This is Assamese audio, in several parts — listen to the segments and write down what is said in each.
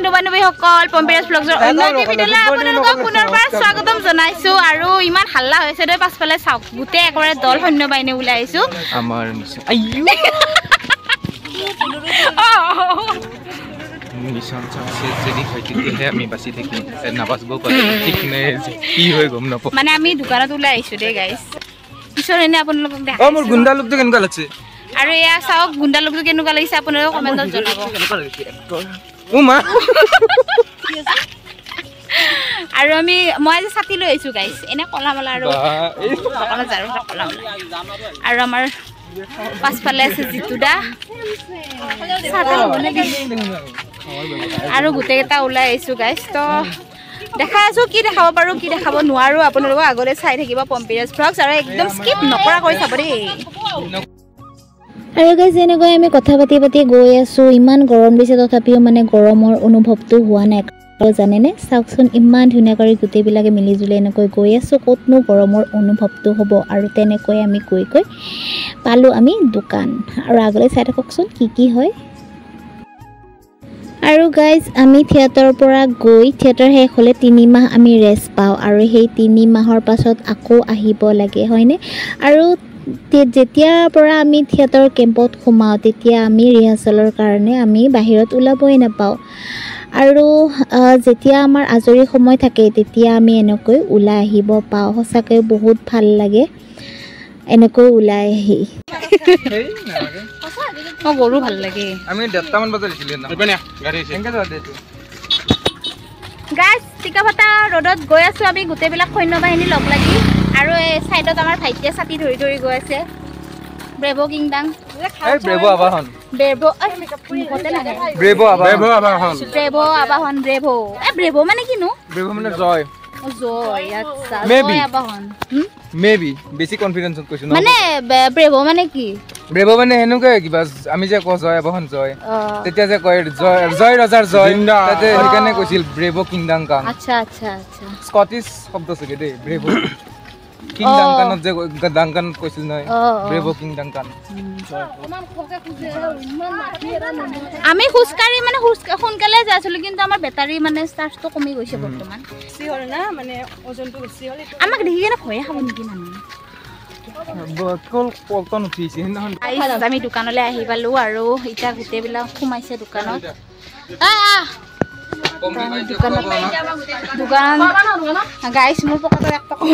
বন্ধু বান্ধৱীসকল পম্পিৰাজ ব্লগৰ অন্য ভিডিঅ'লৈ আপোনালোকক পুনৰবাৰ স্বাগতম জনাইছো আৰু ইমান হাল্লা হৈছে দে পাছফালে চাওক গুটে একেবাৰে দল সৈন্য বাহিনী ওলাই আহিছো আমাৰ মিছন চাকচেছ যদি হয় তেতিয়াহে আমি বাচি থাকিম নাবাচিব পাৰোঁ ঠিক নাই কি হৈ গম নাপাওঁ মানে আমি দোকানত ওলাই আহিছো দে গাইছ পিছৰ এনে আপোনালোকক দেখা মোৰ গুণ্ডা লোকটো কেনেকুৱা লাগিছে আৰু এয়া চাওক গুণ্ডা লোকটো কেনেকুৱা লাগিছে আপোনালোকে কমেণ্টত জনাব ও মা আৰু মই আজি ছাতি লৈ আহিছো গাইছ এনে কলা মলা আৰু দোকানত যাৰো কলা মলা আৰু আমাৰ পাছফালে আছে জিতুদা আৰু গোটেইকেইটা ওলাই আহিছো গাইছ তো দেখাই আছো কি দেখাব পাৰো কি দেখাব নোৱাৰো আপোনালোকক আগলৈ চাই থাকিব পম্পিৰাজ ব্লগছ আৰু একদম স্কিপ নকৰাকৈ চাব দেই আৰু গাইজ এনেকৈ আমি কথা পাতি পাতি গৈ আছো ইমান গৰম দিছে তথাপিও মানে গৰমৰ অনুভৱটো হোৱা নাই আৰু জানেনে চাওকচোন ইমান ধুনীয়া কৰি গোটেইবিলাকে মিলি জুলি এনেকৈ গৈ আছো ক'তনো গৰমৰ অনুভৱটো হ'ব আৰু তেনেকৈ আমি গৈ পালোঁ আমি দোকান আৰু আগলৈ চাই থাককচোন কি হয় আৰু গাইজ আমি থিয়েটাৰৰ পৰা গৈ থিয়েটাৰ শেষ হ'লে 3 মাহ আমি ৰেষ্ট পাওঁ আৰু সেই 3 মাহৰ পাছত আকৌ আহিব লাগে হয়নে আৰু যেতিয়াৰ পৰা আমি থিয়েটাৰ কেম্পত সোমাওঁ তেতিয়া আমি ৰিহাৰ্চেলৰ কাৰণে আমি বাহিৰত ওলাবই নাপাওঁ আৰু যেতিয়া আমাৰ আজৰি সময় থাকে তেতিয়া আমি এনেকৈ ওলাই আহিব পাওঁ সঁচাকৈ বহুত ভাল লাগে এনেকৈ ওলাই আহি গৰু ভাল লাগে আমি 1:30 বজাত আহিছিলোঁ না গাড়ী এনেকৈ যোৱা দে গাইছ টিকাফাটা ৰ'দত গৈ আছো আমি গোটেইবিলাক সৈন্য বাহিনী লগ লাগি আৰু এই সাইডত আমাৰ ভাইটিয়ে ছাতি ধৰি ধৰি গৈ আছে ব্ৰেভো কিংডাং ব্ৰেভো আবাহন ব্ৰেভো ব্ৰেভো মানে কিনো ব্ৰেভো মানে জয় জয় আচ্ছা Maybe. জয় আবাহন মেবি বেছি কনফিডেন্সত কৈছো মানে ব্ৰেভো মানে কি ব্ৰেভো মানে হেনুকৈ কিবা আমি যে কওঁ জয় আবাহন জয় তেতিয়া যে কয় জয় ৰজাৰ জয় তাতে সেইকাৰণে কৈছিল ব্ৰেভো কিংডাং কাং আচ্ছা আচ্ছা আচ্ছা স্কটিছ শব্দ চাগে দেই ব্ৰেভো কিংডাং কানত যে ডাংকানত কৈছিল নহয় ব্ৰেভো কিংডাং কান আমি খুচকাৰি মানে সোনকালে যাইছিলো কিন্তু আমাৰ বেটাৰী মানে চাৰ্জটো কমি গৈছে বৰ্তমান আমাক দেখি কেনে ভয়ে খাব নেকি মানুহে আমি দোকানলৈ আহি পালো আৰু এতিয়া গোটেইবিলাক সোমাইছে দোকানত দোকান গাইছ মোৰ পকেটত 1 টকা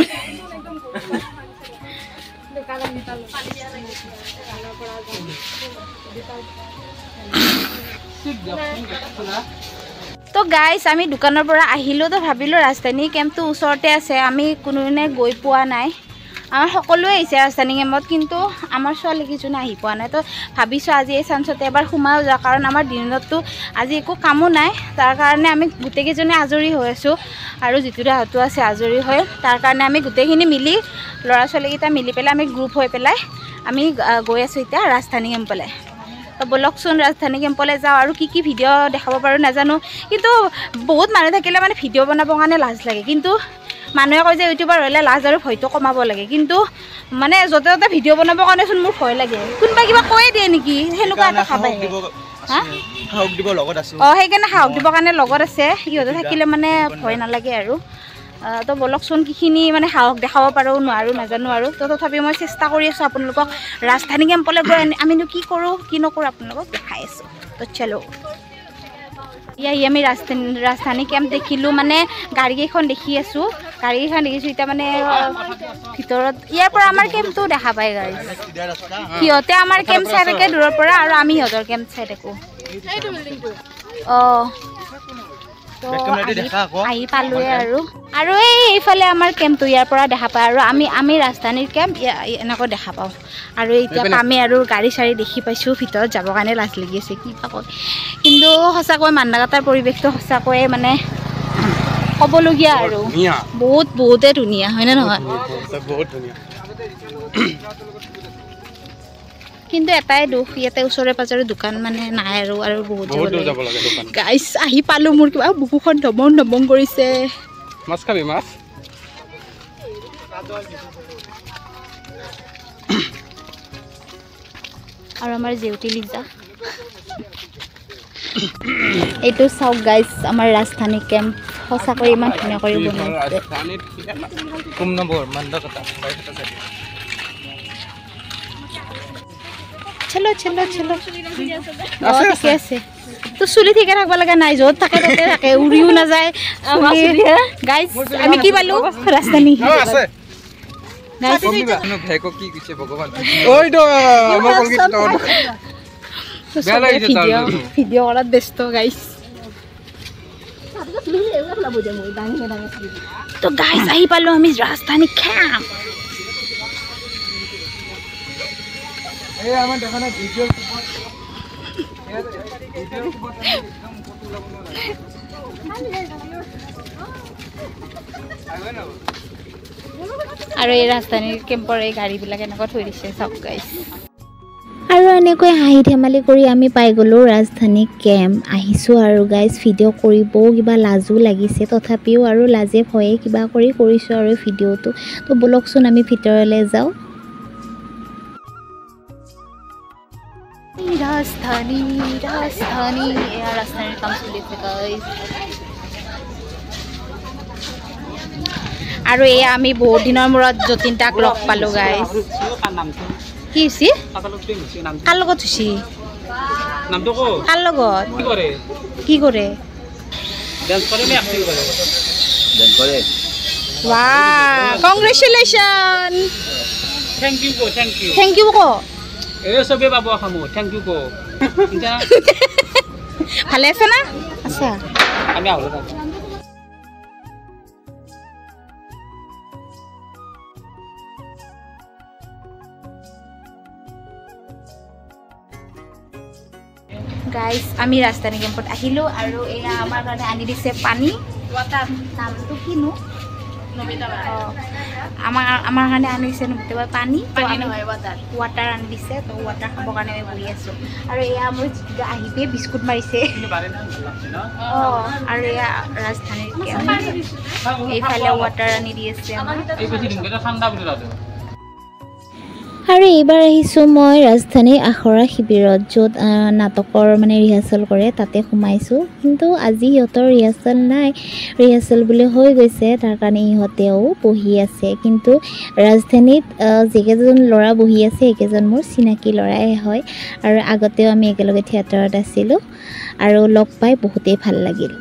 তো গাইছ আমি দোকানৰ পৰা আহিলো তো ভাবিলো ৰাজধানী কেম্পটো ওচৰতে আছে আমি কোনোদিনে গৈ পোৱা নাই আমাৰ সকলোৱে আহিছে ৰাজধানী কেম্পত কিন্তু আমাৰ ছোৱালী কিজনে আহি পোৱা নাই তো ভাবিছোঁ আজি এই চান্সতে এবাৰ সোমাও যাওঁ কাৰণ আমাৰ দিনততো আজি একো কামো নাই তাৰ কাৰণে আমি গোটেইকেইজনে আজৰি হৈ আছোঁ আৰু জিতুদাহঁতো আছে আজৰি হৈ তাৰ কাৰণে আমি গোটেইখিনি মিলি ল'ৰা ছোৱালীকেইটা মিলি পেলাই আমি গ্ৰুপ হৈ পেলাই আমি গৈ আছোঁ এতিয়া ৰাজধানী কেম্পলৈ তো বলকচোন ৰাজধানী কেম্পলৈ যাওঁ আৰু কি ভিডিঅ' দেখাব পাৰোঁ নাজানো কিন্তু বহুত মানুহ থাকিলে মানে ভিডিঅ' বনাবৰ কাৰণে লাজ লাগে কিন্তু মানুহে কয় যে ইউটিউবাৰ হ'লে লাজ আৰু ভয়টো কমাব লাগে কিন্তু মানে য'তে ত'তে ভিডিঅ' বনাবৰ কাৰণেচোন মোৰ ভয় লাগে কোনোবাই কিবা কৈয়ে দিয়ে নেকি সেনেকুৱা এটা খাব সেইকাৰণে সাহস দিবৰ কাৰণে লগত আছে সিহঁতে থাকিলে মানে ভয় নালাগে আৰু তো বলকচোন কিখিনি মানে সাহস দেখাব পাৰোঁ নোৱাৰোঁ নাজানো আৰু তো তথাপিও মই চেষ্টা কৰি আছোঁ আপোনালোকক ৰাজধানী কেম্পলৈ গৈ আমিনো কি কৰোঁ কি নকৰোঁ আপোনালোকক দেখাই আছোঁ তো চলো আমি ৰাজধানী কেম্প দেখিলোঁ মানে গাড়ীকেইখন দেখি আছোঁ গাড়ীকেইখন দেখিছোঁ এতিয়া মানে ভিতৰত ইয়াৰ পৰা আমাৰ কেম্পটো দেখা পায় গাড়ী সিহঁতে আমাৰ কেম্প চাই থাকে দূৰৰ পৰা আৰু আমি সিহঁতৰ কেম্প চাই থাকোঁ আহি পালোৱে আৰু এইফালে আমাৰ কেম্পটো ইয়াৰ পৰা দেখা পায় আৰু আমি ৰাজধানীৰ কেম্প এনেকৈ দেখা পাওঁ আৰু এতিয়া আমি আৰু গাড়ী চাড়ী দেখি পাইছোঁ ভিতৰত যাবৰ কাৰণে লাজ লাগি আছে কি কয় কিন্তু সঁচাকৈ মান্দাকাটাৰ পৰিৱেশটো সঁচাকৈয়ে মানে ক'বলগীয়া আৰু বহুতে ধুনীয়া হয়নে নহয় কিন্তু এটাই দুখ ইয়াতে ওচৰে পাজৰে দোকান মানে নাই আৰু বহুত যাব লাগে গাইছ আহি পালোঁ মোৰ কিবা বুকুখন ধমং কৰিছে মাছ খাবি মাছ আৰু আমাৰ জেউতি লিজা এইটো চাওক গাইজ আমাৰ ৰাজধানী কেম্প সঁচাকৈ ইমান ধুনীয়া কৰি বনাইছে কম নম্বৰ মান্দকতা চলো চলো চলো ঠিকে আছে তো চুলি ঠিকে থাকিব লগা নাই য'ত থাকে ততে থাকে উৰিও নাযায় গাইজ আমি কি পালো ৰাজধানী ভিডিঅ' কৰাত ব্যস্ত গাইজ তো গাইজ আহি পালো আমি ৰাজধানী কেম্প আৰু এই ৰাজধানীৰ কেম্পৰ এই গাড়ীবিলাক এনেকৈ থৈ দিছে চাওক গাইজ আৰু এনেকৈ হাঁহি ধেমালি কৰি আমি পাই গ'লোঁ ৰাজধানী কেম্প আহিছোঁ আৰু গাইজ ভিডিঅ' কৰিবও কিবা লাজো লাগিছে তথাপিও আৰু লাজে ভয়ে কিবা কৰিছোঁ আৰু ভিডিঅ'টো তো ব'লকচোন আমি ভিতৰলৈ যাওঁ ৰাজধানী এয়া ৰাজধানীৰ কাম চলিছে গাইজ আৰু এয়া আমি বহুত দিনৰ মূৰত যতীন তাক লগ পালোঁ গাইজ কি হৈছে কাৰ লগত হৈছে কাৰ লগত কি কৰে কংগ্ৰেচুলেশ্যন থেংক ইউ ক ভালে আছে না আচ্ছা গাইজ আমি ৰাজধানী কেম্পত আহিলোঁ আৰু এয়া আমাৰ কাৰণে আনি দিছে পানী ৱাটাৰ নামটো কিনো আমাৰ কাৰণে আনি দিছে নবিতা পানী ৱাটাৰ আনি দিছে তো ৱাটাৰ খাবৰ কাৰণে আমি বহি আছোঁ আৰু এয়া মোৰ আহি পেলাই বিস্কুট মাৰিছে আৰু এয়া ৰাজধানীৰ কেম্প এইফালে ৱাটাৰ আনি দি আছে আৰু এইবাৰ আহিছোঁ মই ৰাজধানী আখৰা শিবিৰত য'ত নাটকৰ মানে ৰিহাৰ্চেল কৰে তাতে সোমাইছোঁ কিন্তু আজি সিহঁতৰ ৰিহাৰ্চেল নাই ৰিহাৰ্চেল বুলি হৈ গৈছে তাৰ কাৰণে ইহঁতেও বহি আছে কিন্তু ৰাজধানীত যিকেইজন ল'ৰা বহি আছে সেইকেইজন মোৰ চিনাকি ল'ৰাই হয় আৰু আগতেও আমি একেলগে থিয়েটাৰত আছিলোঁ আৰু লগ পাই বহুতেই ভাল লাগিল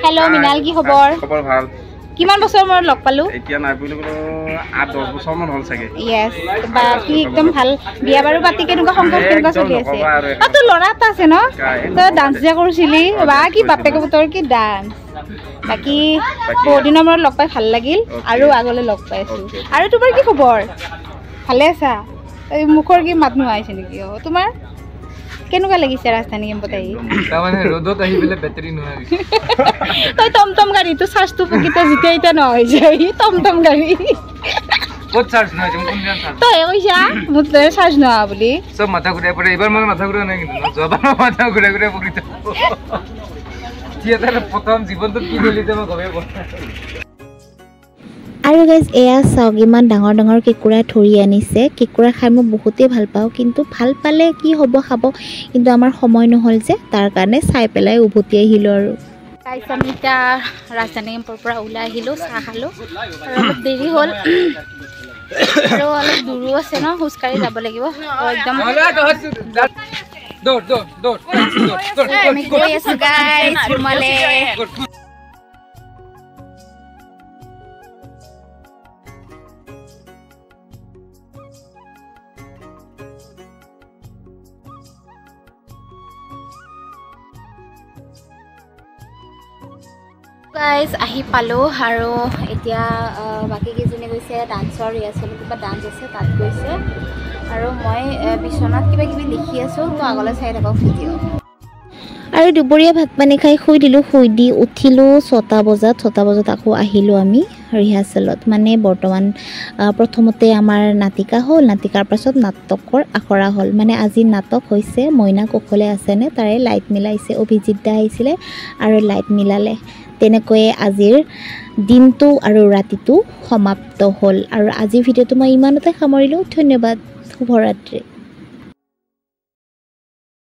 হেল্ল' মৃণাল কি খবৰ ভাল কিমান বছৰ মূৰত লগ পালোঁ এতিয়া নাই বুলি ক'লো 8-10 বছৰমান হ'ল চাগে ইয়েছ বাকি একদম ভাল বিয়া বাৰু পাতি কেনেকুৱা সংকট কেনেকুৱা চলি আছে তোৰ ল'ৰা এটা আছে ন তই ডান্স যে কৰিছিলি বা কি বাপেকে তোৰ কি ডান্স বাকি বহুত দিনৰ মূৰত লগ পাই ভাল লাগিল আৰু আগলৈ লগ পাই আছোঁ আৰু তোমাৰ কি খবৰ ভালে আছা মুখৰ কি মাত নোহোৱা হৈছে নেকি তোমাৰ কেনেকুৱা লাগিছে ৰাজধানী কেম্পত আহি তাৰমানে ৰ'দত আহি পেলাই বেটাৰী নোহোৱা হৈছে তই টমটম গাড়ীটো চাৰ্জটো ফুকিতে যেতিয়া এতিয়া নহয় যায় টমটম গাড়ী ক'ত চাৰ্জ নহয় কোন দিন চাৰ্জ তই কৈছা মোৰ চাৰ্জ নোহোৱা বুলি চব মাথা ঘূৰাই পৰে এইবাৰ মোৰ মাথা ঘূৰাই নাই কিন্তু যোৱাবাৰ মাথা ঘূৰাই পৰি থিয়েটাৰৰ প্ৰথম জীৱনটোত কি চলিছে মই গমেই পোৱা আৰু গাইজ এয়া চাওক ইমান ডাঙৰ ডাঙৰ কেঁকুৰা ধৰি আনিছে কেঁকুৰা খাই মই বহুতেই ভাল পাওঁ কিন্তু ভাল পালে কি হ'ব খাব কিন্তু আমাৰ সময় নহ'ল যে তাৰ কাৰণে চাই পেলাই উভতি আহিলোঁ আৰু গাইজ আমি এতিয়া ৰাজধানী কেম্পৰ পৰা ওলাই আহিলোঁ চাহ খালোঁ আৰু অলপ দেৰি হ'ল আৰু অলপ দূৰো আছে ন খোজকাঢ়ি যাব লাগিব একদম আমি গৈ আছোঁ গাইজ ৰুমালে গাইজ আহি পালোঁ আৰু এতিয়া বাকীকেইজনে গৈছে ডান্সৰ ৰিহাৰ্চেল কিবা ডান্স আছে তাত গৈছে আৰু মই বিচনাত কিবা কিবি লিখি আছোঁ তো আগলৈ চাই থাকক ভিডিঅ' আৰু দুপৰীয়া ভাত পানী খাই শুই দিলোঁ শুই দি উঠিলোঁ 6টা বজাত আকৌ আহিলোঁ আমি ৰিহাৰ্চেলত মানে বৰ্তমান প্ৰথমতে আমাৰ নাটিকা হ'ল নাটিকাৰ পাছত নাটকৰ আখৰা হ'ল মানে আজি নাটক হৈছে মইনা কুশলে আছেনে তাৰে লাইট মিলাইছে অভিজিত দা আহিছিলে আৰু লাইট মিলালে তেনেকৈয়ে আজিৰ দিনটো আৰু ৰাতিটো সমাপ্ত হ'ল আৰু আজিৰ ভিডিঅ'টো মই ইমানতে সামৰিলোঁ ধন্যবাদ শুভৰাত্ৰি